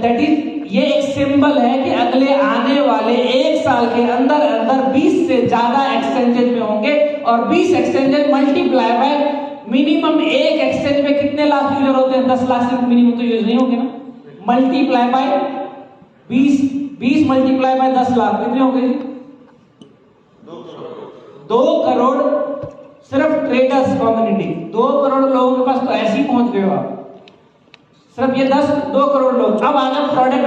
That is, ये एक symbol है कि अगले आने वाले 1 साल के अंदर अंदर 20 से ज्यादा एक्सचेंजेस में होंगे, और 20 एक्सचेंजेस मल्टीप्लाई बाय मिनिमम एक एक्सचेंज में कितने लाख यूजर होते हैं? 10 लाख से मिनिमम तो यूज नहीं होंगे ना। Multiply by 20 multiply by 10 lakh कितने हो गए? 2 करोड़ सिर्फ ट्रेडर्स कम्युनिटी, 2 करोड़ लोगों के पास तो ऐसे ही पहुंच गए हो आप, सिर्फ ये 2 करोड़ लोग। अब आ जाओ प्रोडक्ट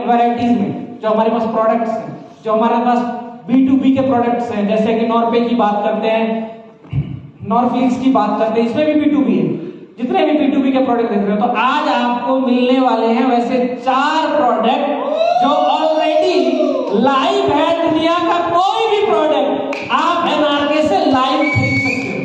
वैरायटीज में, जो हमारे पास प्रोडक्ट्स हैं, जो हमारे पास B2B के प्रोडक्ट्स हैं, जैसे कि नॉर्वे की बात करते हैं, नॉर्फ्लिक्स की बात करते हैं, इसमें भी B2B है। जितने भी B2B के प्रोडक्ट देख रहे हो, तो आज आपको मिलने वाले हैं वैसे 4 प्रोडक्ट जो ऑलरेडी लाइव है। दुनिया का कोई भी प्रोडक्ट आप एनआरके से लाइव खरीद सकते हो।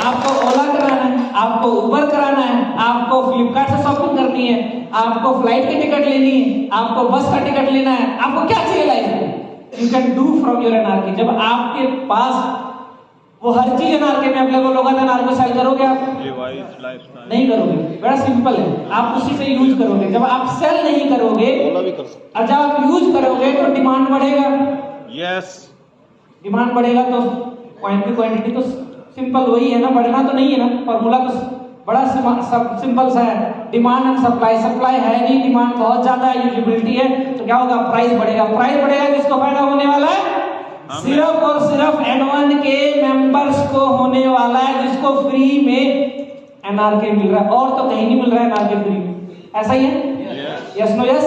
आपको ओला कराना है, आपको उबर कराना है, आपको फ्लिपकार्ट से शॉपिंग करनी है, आपको फ्लाइट की टिकट लेनी है, आपको बस का टिकट लेना है, आपको क्या चाहिए लाइफ में, you can do from your NRK. जब आपके पास वो हर चीज एनआरके में अवेलेबल होगा, तो एनआरके सेल करोगे आप? नहीं करोगे। बड़ा सिंपल है, आप उसी से यूज करोगे। जब आप सेल नहीं करोगे और जब आप यूज करोगे तो डिमांड बढ़ेगा। यस, डिमांड बढ़ेगा तो क्वांटिटी तो सिंपल वही है ना, बढ़ना तो नहीं है ना, फॉर्मूला तो बड़ा सिंपल सा है। डिमांड एंड सप्लाई, सप्लाई है नहीं, डिमांड बहुत ज्यादा है, यूजिबिलिटी है, तो क्या होगा? प्राइस बढ़ेगा। प्राइस बढ़ेगा, किसको फायदा होने वाला है? सिर्फ और सिर्फ N1 के मेंबर्स को होने वाला है, जिसको फ्री में एनआरके मिल रहा है, और तो कहीं नहीं मिल रहा है एनआरके फ्री में। ऐसा ही है? Yes no yes?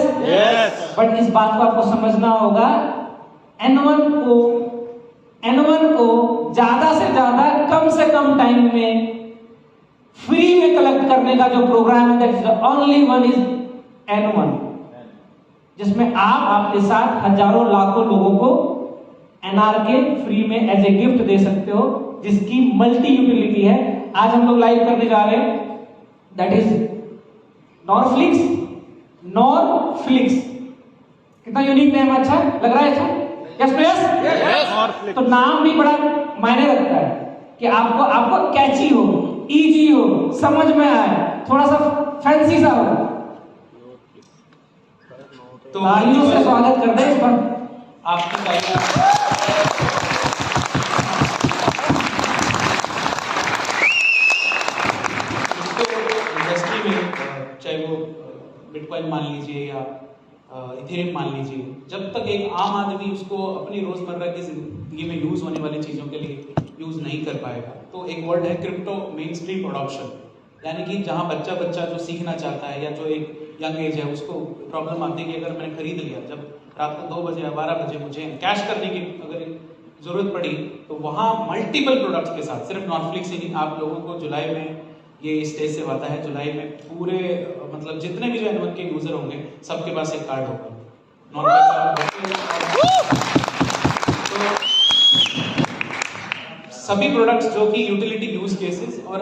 बट इस बात को आपको समझना होगा, N1 को ज्यादा से ज्यादा कम से कम टाइम में फ्री में कलेक्ट करने का जो प्रोग्राम है, that is only one is N1, जिसमें आप आपके साथ हजारों लाखों लोगों को एनआरके फ्री में एज ए गिफ्ट दे सकते हो, जिसकी मल्टी यूटिलिटी है। आज हम लोग लाइव करने जा रहे हैं, दैट इज नॉरफ्लिक्स। कितना यूनिक नेम, अच्छा लग रहा है? अच्छा, यस नो यस? तो नाम भी बड़ा मायने रखता है कि आपको कैची हो, इजी हो, समझ में आए, थोड़ा सा फैंसी सा हो। तो तालियों से स्वागत कर दें इस पर आपकी तालियां। इंडस्ट्री में चाहे वो बिटकॉइन मान लीजिए या इथेरियम मान लीजिए, जब तक एक आम आदमी उसको अपनी रोजमर्रा की जिंदगी में यूज होने वाली चीजों के लिए यूज नहीं कर पाएगा, तो एक वर्ड है क्रिप्टो मेन स्ट्रीम अडॉप्शन। यानी कि जहां बच्चा जो सीखना चाहता है या जो एक यंग एज है, उसको प्रॉब्लम आती है कि अगर मैंने खरीद लिया, जब रात को 2 बजे या 12 बजे मुझे कैश करने की अगर जरूरत पड़ी, तो वहां मल्टीपल प्रोडक्ट्स के साथ, सिर्फ नॉर्फ्लिक्स ही नहीं, आप लोगों को जुलाई में ये स्टेज से आता है, जुलाई में पूरे मतलब जितने भी जो N1 के यूजर होंगे, सबके पास एक कार्ड होगा, तो सभी प्रोडक्ट्स जो कि यूटिलिटी यूज केसेस और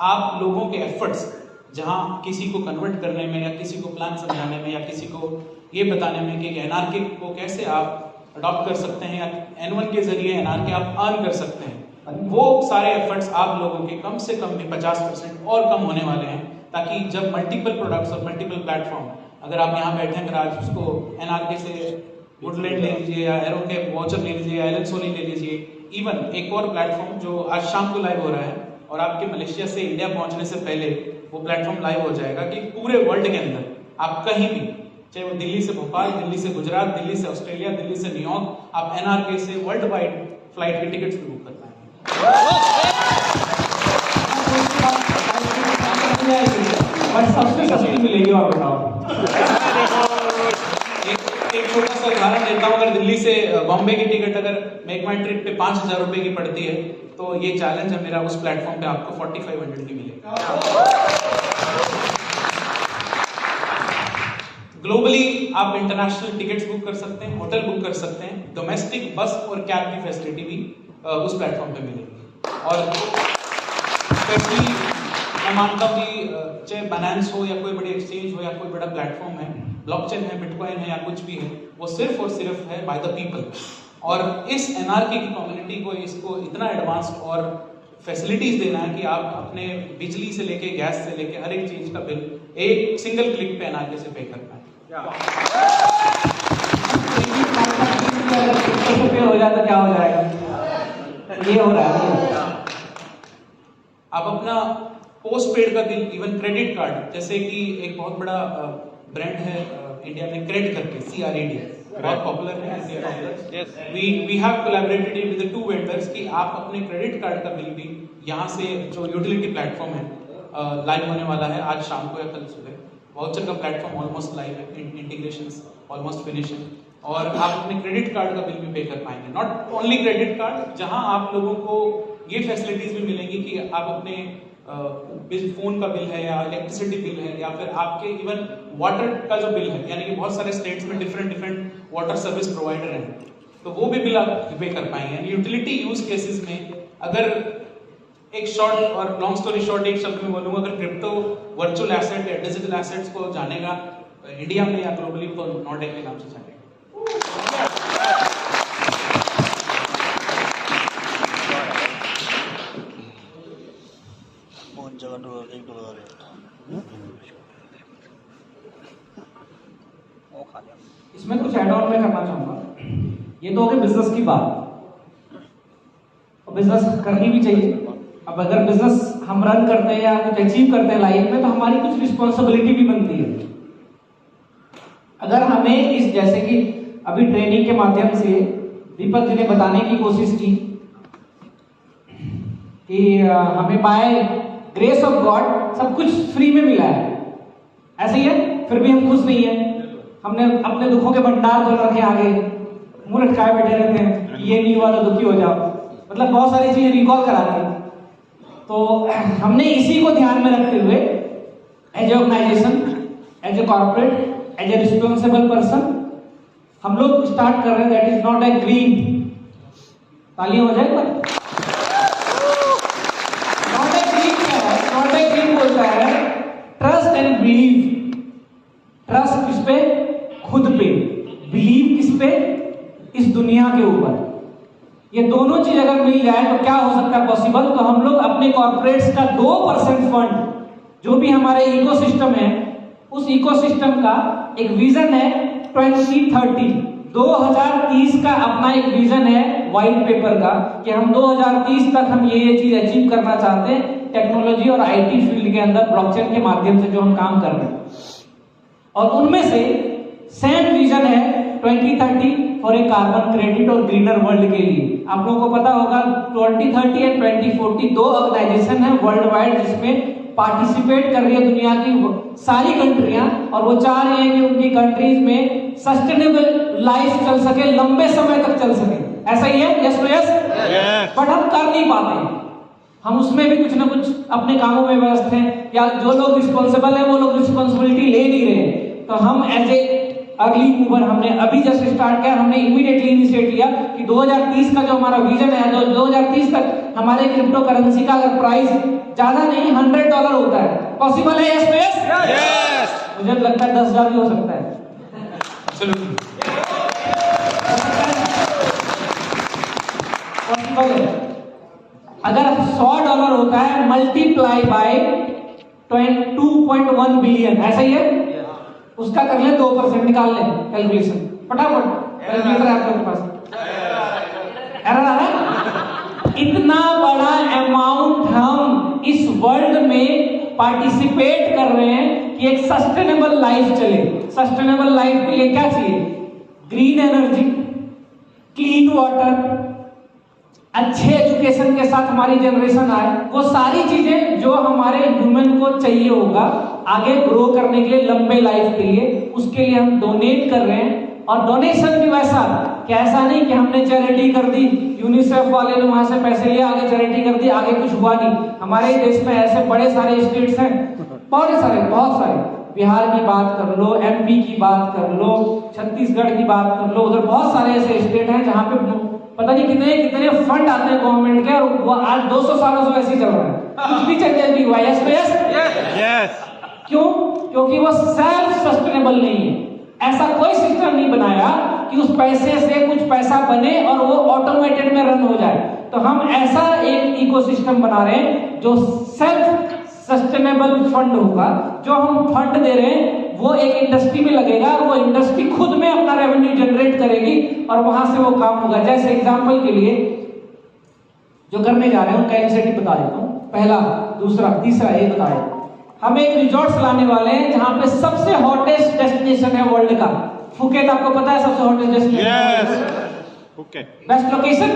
आप लोगों के एफर्ट्स, जहां किसी को कन्वर्ट करने में या किसी को प्लान समझाने में या किसी को ये बताने में कि एनआरके को कैसे आप अडॉप्ट कर सकते हैं या N1 के जरिए एनआरके आप अर्न कर सकते हैं, वो सारे एफर्ट्स आप लोगों के कम से कम भी 50% और कम होने वाले हैं, ताकि जब मल्टीपल प्रोडक्ट्स और मल्टीपल प्लेटफॉर्म, अगर आप यहाँ बैठे हैं, अगर आज उसको एनआरके से वुडलैंड ले लीजिए या एरो के वाचर ले लीजिए या एलन सोनी ले लीजिए, इवन एक और प्लेटफॉर्म जो आज शाम को लाइव हो रहा है और आपके मलेशिया से इंडिया पहुंचने से पहले वो प्लेटफॉर्म लाइव हो जाएगा, कि पूरे वर्ल्ड के अंदर आप कहीं भी, चाहे वो दिल्ली से भोपाल, दिल्ली से गुजरात, दिल्ली से ऑस्ट्रेलिया, दिल्ली से न्यूयॉर्क, आप एनआरके से वर्ल्ड वाइड फ्लाइट की टिकट्स भी बुक कर पाएंगे। सबसे सस्ती मिलेगी, और बताओ। एक छोटा सा उदाहरण देता हूँ, अगर दिल्ली से बॉम्बे की टिकट अगर मेक माई ट्रिप पे 5,000 रुपए की पड़ती है, तो ये चैलेंज है मेरा, उस प्लेटफॉर्म पे आपको 4,500 की मिलेगी। ग्लोबली आप इंटरनेशनल टिकट्स बुक कर सकते हैं, होटल बुक कर सकते हैं, डोमेस्टिक बस और कैब की फैसिलिटी भी उस प्लेटफॉर्म पे मिलेगी। और स्पेशली मैं मानता हूँ कि चाहे बाइनेंस हो या कोई बड़ी एक्सचेंज हो या कोई बड़ा प्लेटफॉर्म है, ब्लॉकचेन है, बिटकॉइन है या कुछ भी है, वो सिर्फ और सिर्फ है बाय द पीपल। और इस एनआरके की कम्युनिटी को इसको इतना एडवांस और फैसिलिटीज देना है कि आप अपने बिजली से लेके गैस से लेके हर एक चीज का बिल एक सिंगल क्लिक पे एनआरके से पे कर पाए। हो जाए तो क्या हो जाएगा? ये हो रहा है। आप अपना पोस्ट पेड का बिल, इवन क्रेडिट कार्ड, जैसे कि एक बहुत बड़ा ब्रांड है इंडिया में क्रेड करके, CRED, बहुत पॉपुलर है इंडिया में। We have collaborated with 2 vendors कि आप अपने क्रेडिट कार्ड का बिल भी यहाँ से, जो यूटिलिटी प्लेटफॉर्म है, लाइव होने वाला है आज शाम को या कल सुबह। वाउचर का प्लेटफॉर्म ऑलमोस्ट लाइव है, इंटीग्रेशंस ऑलमोस्ट फिनिशिंग, और आप अपने क्रेडिट कार्ड का बिल भी पे कर पाएंगे। नॉट ओनली क्रेडिट कार्ड, जहां आप लोगों को ये फैसिलिटीज भी मिलेंगी कि आप अपने फोन का बिल है या इलेक्ट्रिसिटी बिल है या फिर आपके इवन वाटर का जो बिल है, यानी कि बहुत सारे स्टेट्स में डिफरेंट वाटर सर्विस प्रोवाइडर हैं, तो वो भी बिल आप पे कर पाएंगे। यूटिलिटी यूज केसेस में अगर एक शॉर्ट और लॉन्ग स्टोरी शॉर्ट एक शब्द में बोलूंगा, अगर क्रिप्टो वर्चुअल एसेट या डिजिटल एसेट्स को जानेगा इंडिया में या ग्लोबली, तो नॉर्डेक के नाम से जानेगा। इसमें कुछ एड ऑन मैं करना चाहूंगा। ये तो हो गई बिजनेस की बात, और बिजनेस करनी भी चाहिए। अब अगर बिजनेस हम रन करते हैं या कुछ अचीव करते हैं लाइफ में, तो हमारी कुछ रिस्पॉन्सिबिलिटी भी बनती है। अगर हमें इस, जैसे कि अभी ट्रेनिंग के माध्यम से दीपक जी ने बताने की कोशिश की कि हमें बाय ग्रेस ऑफ गॉड सब कुछ फ्री में मिला है, ऐसे ही है, फिर भी हम खुश नहीं है। हमने अपने दुखों के भंडार खोल रखे आगे, मुंह लटकाए बैठे रहते हैं, ये नहीं हुआ तो दुखी हो जाओ, मतलब बहुत सारी चीजें रिकॉल कराते हैं। तो हमने इसी को ध्यान में रखते हुए as a organization, as a corporate, as a responsible person, हम लोग स्टार्ट कर रहे हैं that is not a green. तालियां हो जाए पर नॉट ए ग्रीन क्या है? नॉट ए ग्रीन बोलता है ट्रस्ट एंड बिलीव। ट्रस्ट किस पे? खुद पे। बिलीव किस पे? इस दुनिया के ऊपर। ये दोनों चीज अगर मिल जाए तो क्या हो सकता है पॉसिबल? तो हम लोग अपने कॉर्पोरेट्स का 2% फंड, जो भी हमारे इकोसिस्टम है, उस इकोसिस्टम का एक विजन है 2030, 2030 का अपना एक विजन है व्हाइट पेपर का, कि हम 2030 तक हम ये चीज अचीव करना चाहते हैं टेक्नोलॉजी और आईटी फील्ड के अंदर, ब्लॉकचेन के माध्यम से जो हम काम कर रहे हैं। और उनमें से सेम विजन है 2030 फॉर ए कार्बन क्रेडिट और ग्रीनर वर्ल्ड के लिए। आप लोगों को पता होगा 2030 एंड 2040 2 ऑर्गेनाइजेशन है वर्ल्ड वाइड जिसमें पार्टिसिपेट कर रही है दुनिया की सारी कंट्रियां, और वो चाह रही है कि उनकी कंट्रीज में सस्टेनेबल लाइफ चल सके, लंबे समय तक चल सके। ऐसा ही है? Yes to yes. बट हम कर नहीं पाते हैं, हम उसमें भी कुछ ना कुछ अपने कामों में व्यस्त हैं, या जो लोग रिस्पॉन्सिबल हैं वो लोग रिस्पॉन्सिबिलिटी ले नहीं रहे हैं। तो हम एज ए अर्ली मूवर, हमने अभी जैसे स्टार्ट किया, हमने इमीडिएटली इनिशिएट किया कि 2030 का जो हमारा विजन है, 2030 तक हमारे क्रिप्टो करेंसी का अगर प्राइस ज्यादा नहीं $100 होता है, पॉसिबल है? Yes yes. मुझे लगता है 10,000 भी हो सकता है। पॉसिबल है। अगर $100 होता है मल्टीप्लाई बाय 2.1 बिलियन, ऐसा ही है? उसका कर ले 2%, निकाल ले कैलकुलेशन फटाफट, कैलकुलेटर है आप लोग के पास। एरर आ रहा है? इतना बड़ा अमाउंट हम इस वर्ल्ड में पार्टिसिपेट कर रहे हैं कि एक सस्टेनेबल लाइफ चले। सस्टेनेबल लाइफ के लिए क्या चाहिए? ग्रीन एनर्जी, क्लीन वाटर, अच्छे एजुकेशन के साथ हमारी जनरेशन आए, वो सारी चीजें जो हमारे ह्यूमन को चाहिए होगा आगे ग्रो करने के लिए, लंबे लाइफ के लिए, उसके लिए हम डोनेट कर रहे हैं। और डोनेशन भी वैसा कि ऐसा नहीं कि हमने चैरिटी कर दी, यूनिसेफ वाले ने वहां से पैसे लिए, आगे चैरिटी कर दी, आगे कुछ हुआ नहीं। हमारे देश में ऐसे बड़े सारे स्टेट्स हैं, बहुत सारे, बिहार की बात कर लो, MP की बात कर लो, छत्तीसगढ़ की बात कर लो, उधर बहुत सारे ऐसे स्टेट हैं जहाँ पे पता नहीं कितने फंड आते हैं गवर्नमेंट के, और वो आज 200 सालों से ऐसे चल रहा है, कुछ भी चेंजेस नहीं हुआ। Yes yes. क्यों? क्योंकि वो सेल्फ सस्टेनेबल नहीं है। ऐसा कोई सिस्टम नहीं बनाया कि उस पैसे से कुछ पैसा बने और वो ऑटोमेटेड में रन हो जाए। तो हम ऐसा एक इकोसिस्टम बना रहे हैं जो सेल्फ सस्टेनेबल फंड होगा। जो हम फंड दे रहे हैं वो एक इंडस्ट्री में लगेगा और वो इंडस्ट्री खुद में अपना रेवेन्यू जनरेट करेगी और वहां से वो काम होगा। जैसे एग्जांपल के लिए जो करने जा रहे हैं उनका इनिशिएटिव बता देता हूं। पहला, दूसरा, तीसरा, ये बताए हम एक रिजॉर्ट्स लाने वाले हैं जहां पे सबसे हॉटेस्ट डेस्टिनेशन है वर्ल्ड का। फुकेट आपको पता है सबसे हॉटेस्ट डेस्टिनेशन, बेस्ट लोकेशन।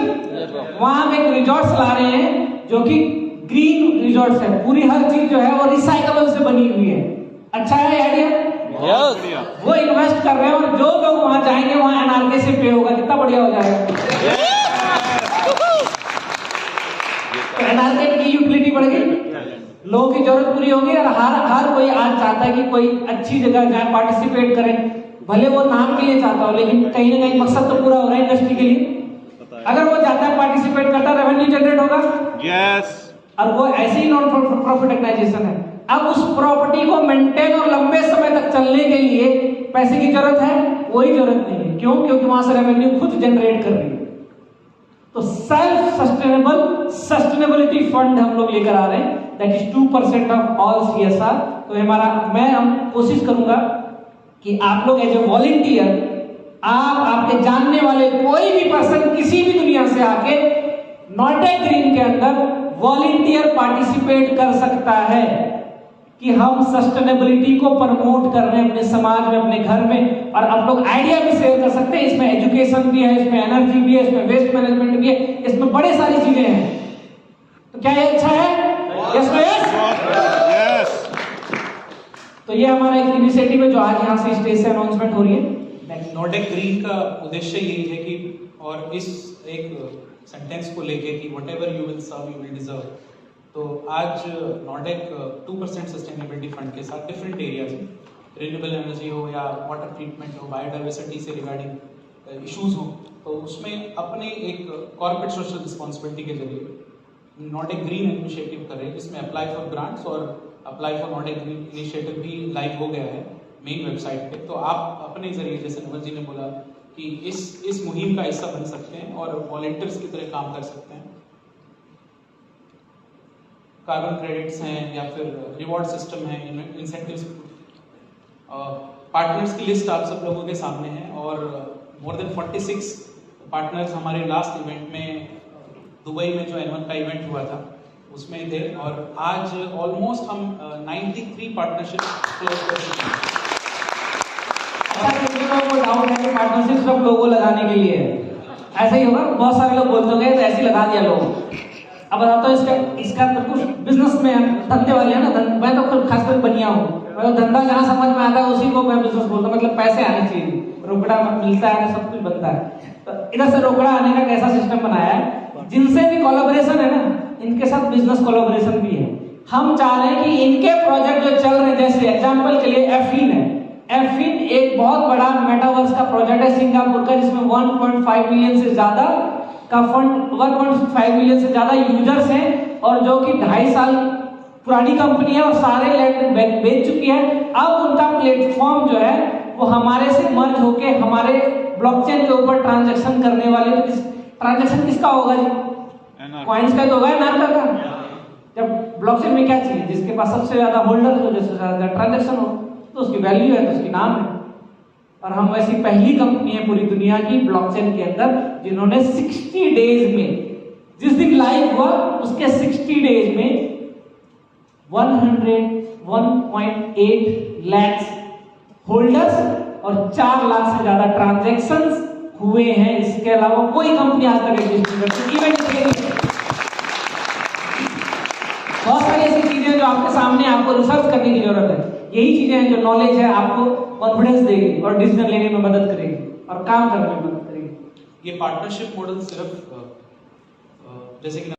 वहां हम एक रिजॉर्ट्स ला रहे हैं जो कि ग्रीन रिजॉर्ट्स है। पूरी हर चीज जो है वो रिसाइकलेबल से बनी हुई है। अच्छा है आइडिया? वो इन्वेस्ट कर रहे हैं और जो लोग वहां जाएंगे वहां एनआरके से पे होगा। कितना बढ़िया हो जाएगा। तो एनआरके की यूटिलिटी बढ़ गई, लोगों की जरूरत पूरी होगी और हर कोई आज चाहता है कि कोई अच्छी जगह जाए, पार्टिसिपेट करें। भले वो नाम के लिए चाहता हो लेकिन कहीं ना कहीं मकसद तो पूरा हो रहा है इंडस्ट्री के लिए। अगर वो जाता है, पार्टिसिपेट करता है, रेवेन्यू जनरेट होगा। यस। और वो ऐसे ही नॉन प्रॉफिट ऑर्गेनाइजेशन है। अब उस प्रॉपर्टी को मेंटेन और लंबे समय तक चलने के लिए पैसे की जरूरत है? कोई जरूरत नहीं है। क्यों? क्योंकि वहां से रेवेन्यू खुद जनरेट कर रही है। तो सेल्फ सस्टेनेबिलिटी फंड हम लोग लेकर आ रहे हैं, that is 2% of all CSR। तो हम कोशिश करूंगा कि आप लोग एज ए वॉलंटियर, आपके जानने वाले कोई भी पर्सन किसी भी दुनिया से आके नॉर्टेक ग्रीन के अंदर वॉलंटियर पार्टिसिपेट कर सकता है कि हम सस्टेनेबिलिटी को प्रमोट कर रहे हैं अपने समाज में, अपने घर में। और आप लोग आइडिया भी शेयर कर सकते हैं। इसमें एजुकेशन भी है, इसमें एनर्जी भी है, इसमें वेस्ट मैनेजमेंट भी है, इसमें बड़े सारी चीजें हैं। तो क्या ये अच्छा है? Yes yes. तो ये हमारा एक इनिशिएटिव है जो आज यहाँ से स्टेज से अनाउंसमेंट हो रही है। नॉर्डेक ग्रीन का उद्देश्य यही है कि, और इस एक सेंटेंस को लेके कि whatever you will serve you will deserve. तो आज नॉर्डेक 2% सस्टेनेबिलिटी फंड के साथ डिफरेंट एरियाज में, रिन्यूएबल एनर्जी हो या वाटर ट्रीटमेंट हो, बायोडाइवर्सिटी से रिगार्डिंग इश्यूज हो, तो उसमें अपने एक कॉर्पोरेट सोशल रिस्पॉन्सिबिलिटी के जरिए नॉर्डेक ग्रीन इनिशिएटिव कर रहे हैं, जिसमें अप्लाई फॉर ग्रांट्स और अप्लाई फॉर नॉर्डेक ग्रीन इनिशिएटिव भी लाइव हो गया है मेन वेबसाइट पे। तो आप अपने जरिए, जैसे नवल जी ने बोला कि इस मुहिम का हिस्सा बन सकते हैं और वॉलंटियर्स की तरह काम कर सकते हैं। कार्बन क्रेडिट्स हैं या फिर रिवॉर्ड सिस्टम है, इंसेंटिव्स, पार्टनर्स की लिस्ट आप सब लोगों के सामने है। और मोर देन 46 पार्टनर्स हमारे लास्ट इवेंट में दुबई में जो N1 का इवेंट हुआ था उसमें थे, और आज ऑलमोस्ट हम 93 पार्टनरशिप क्लोज कर चुके हैं। को डाउट है कि पार्टनरशिप सब लोगो लगाने के लिए है, ऐसा ही होगा? बहुत सारे लोग बोलते होंगे तो ऐसे ही लगा दिया लोग। अब बताता हूँ इसका कुछ बिजनेस में धंधे वाले हैं ना, मैं तो खासकर बनिया हूँ, मैं धंधा जहाँ समझ में आता है उसी को मैं बिजनेस बोलता हूँ। मतलब पैसे आने चाहिए, रोकड़ा मिलता है तो सब कुछ बनता है। तो इधर से रोकड़ा आने का कैसा सिस्टम बनाया है, जिनसे भी कोलैबोरेशन है ना, इनके साथ बिजनेस कोलैबोरेशन भी है। हम चाह रहे हैं कि इनके प्रोजेक्ट जो चल रहे हैं, जैसे एग्जांपल के लिए एफिन है। एफिन एक बहुत बड़ा मेटावर्स का प्रोजेक्ट है सिंगापुर का, जिसमें 1.5 मिलियन से ज्यादा का फंड, 1.5 मिलियन से ज्यादा यूजर्स हैं, और जो कि 2.5 साल पुरानी कंपनी है और सारे लैंड बेच चुकी है। अब उनका प्लेटफॉर्म जो है वो हमारे से मर्ज होके हमारे ब्लॉकचेन के ऊपर ट्रांजैक्शन करने वाले। ट्रांजैक्शन किसका होगा जी? कॉइन्स का तो होगा, एनआरका का। जब ब्लॉकचेन में क्या चाहिए? जिसके पास सबसे ज्यादा होल्डर हो, जिससे ज्यादा ट्रांजैक्शन हो, तो उसकी वैल्यू है, तो उसकी नाम है। और हम ऐसी पहली कंपनी है पूरी दुनिया की ब्लॉकचेन के अंदर जिन्होंने 60 डेज में, जिस दिन लाइव हुआ उसके 60 डेज में 101.8 लाख होल्डर्स और 4 लाख से ज्यादा ट्रांजैक्शंस हुए हैं। इसके अलावा कोई कंपनी आज तक एग्जिस्ट नहीं करती। इवेंट बहुत सारी ऐसी चीजें जो आपके सामने, आपको रिसर्च करने की जरूरत है। यही चीजें हैं जो नॉलेज है आपको कॉन्फिडेंस देगी और डिसीजन लेने में मदद करेगी और काम करने में मदद करेगी। ये पार्टनरशिप मॉडल सिर्फ जैसे कि